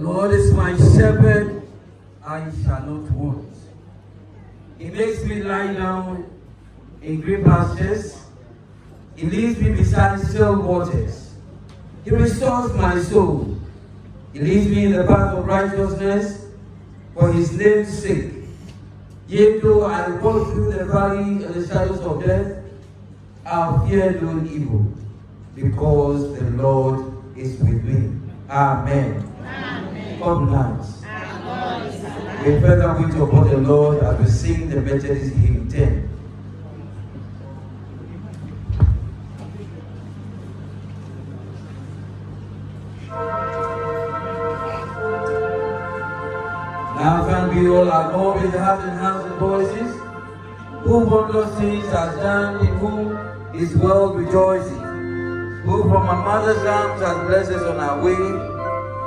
Lord is my shepherd, I shall not want. He makes me lie down in green pastures. He leads me beside still waters. He restores my soul. He leads me in the path of righteousness for his name's sake. Yea, though I walk through the valley of the shadows of death, I'll fear no evil, because the Lord is with me. Amen. Amen. God bless. We further wait upon the Lord as we sing the Methodist hymn 10. Now thank we all our God with hearts and hands and voices, who wondrous things has done, in whom his world rejoices, who from our mother's arms has blessed us on our way,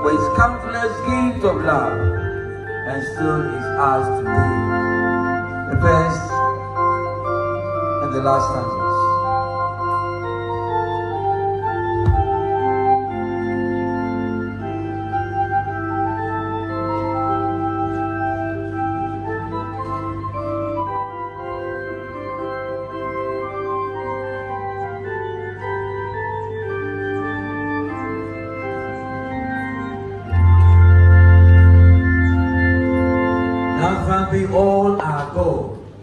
for his countless gift of love, and still is ours today. The first and the last stanzas. We all are God. Oh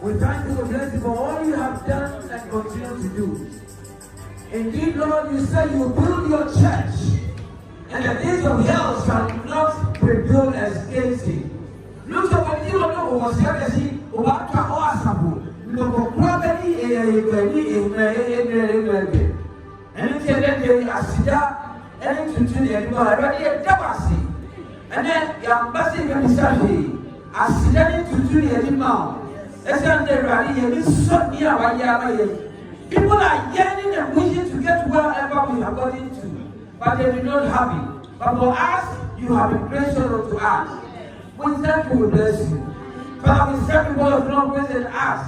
We thank you for blessing for all you have done and continue to do. Indeed, Lord, you said you build your church, and the days of hell shall not prevail against it. Look at what you know was here, about Awesome. Look for property, and it's a Asida, and it's to the already a Tabasi. And then the ambassador is Sunday, Asida to the animal. As I'm there, it's so near what you are. People are yearning and wishing to get wherever we are going to, but they do not have it. But for us, you have been gracious to us. We thank you, we bless you. Father, we thank you for your long grace and us.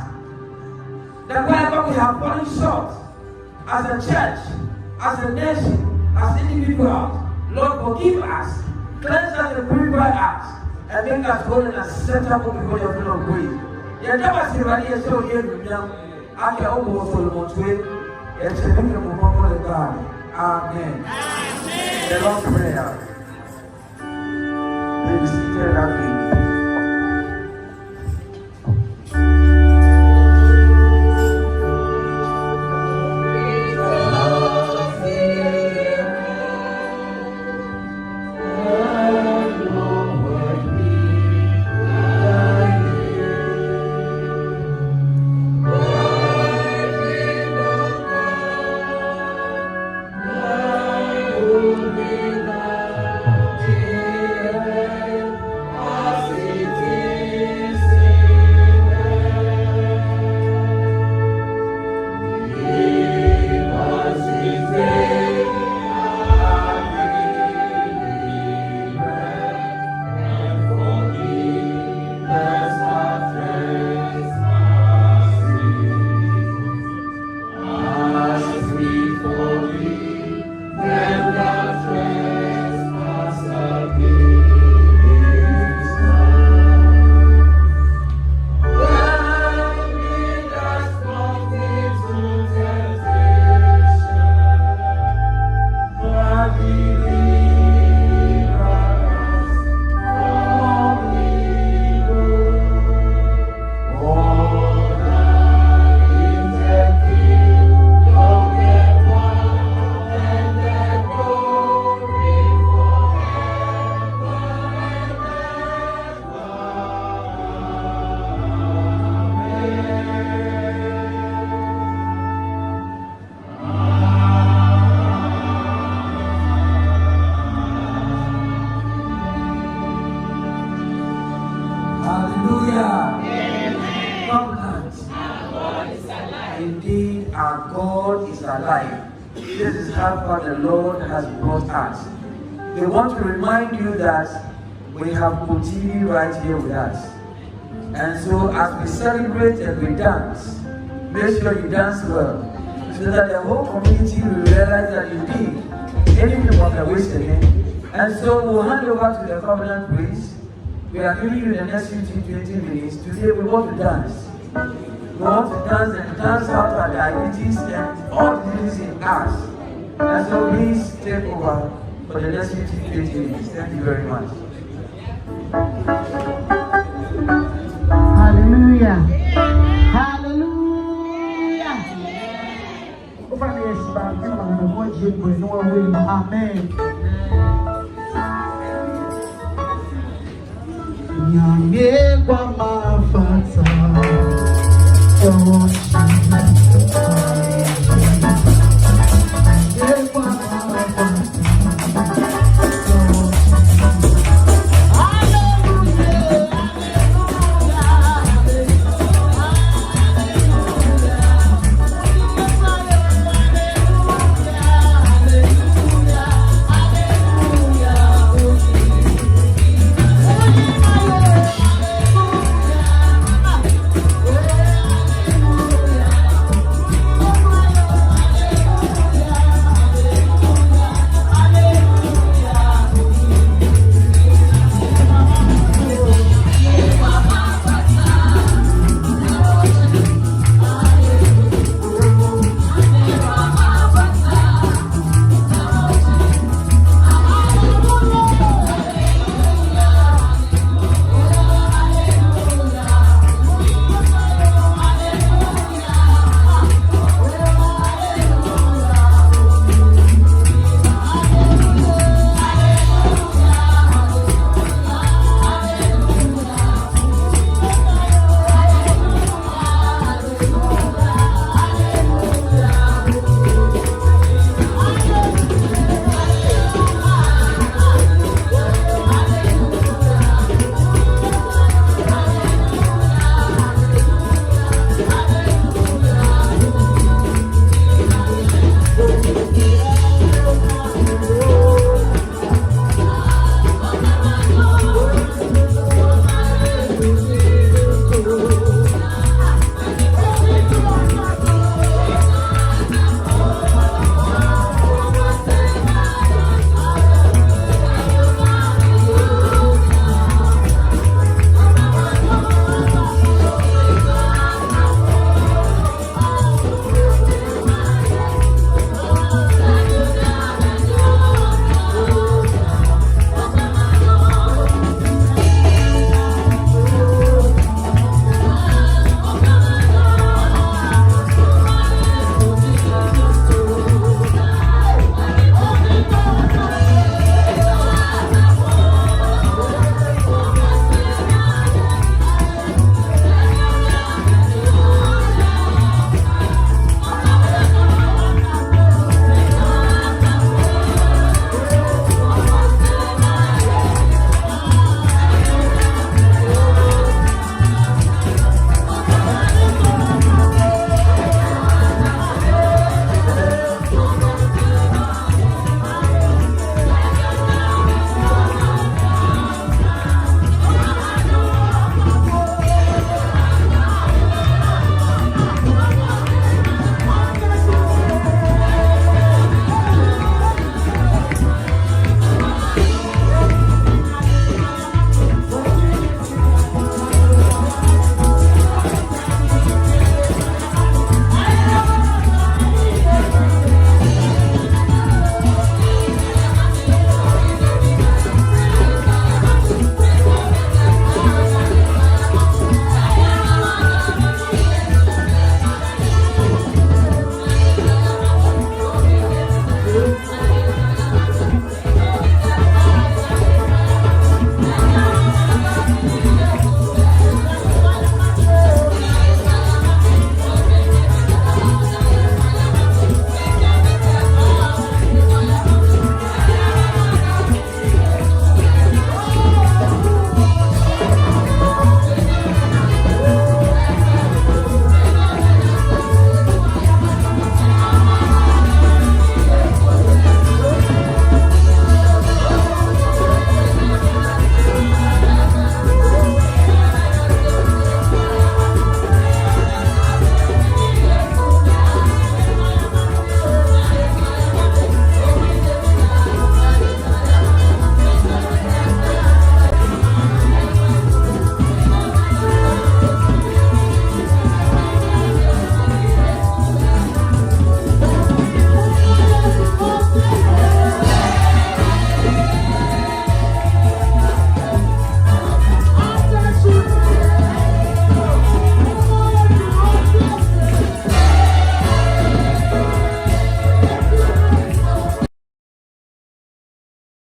That wherever we have fallen short, as a church, as a nation, as individuals, Lord, forgive us, cleanse us and purify us, and make us holy and acceptable before your throne of grace. You never see what you so here with them. I can almost hold on to it. It's a beautiful moment of God. Amen. The Lord's Prayer. Please be seated again. Indeed, our God is alive. This is how far the Lord has brought us. We want to remind you that we have Kpone right here with us. And so as we celebrate and we dance, make sure you dance well, so that the whole community will realize that indeed, anything was a waste again. And so we'll hand over to the covenant priest. We are giving you the next 15-20 minutes. Today we want to dance. We want to dance and dance out our diabetes and all diseases in us. And so please take over for the next 15-20 minutes. Thank you very much. Hallelujah. Hallelujah. Amen. Nyame kwa mafata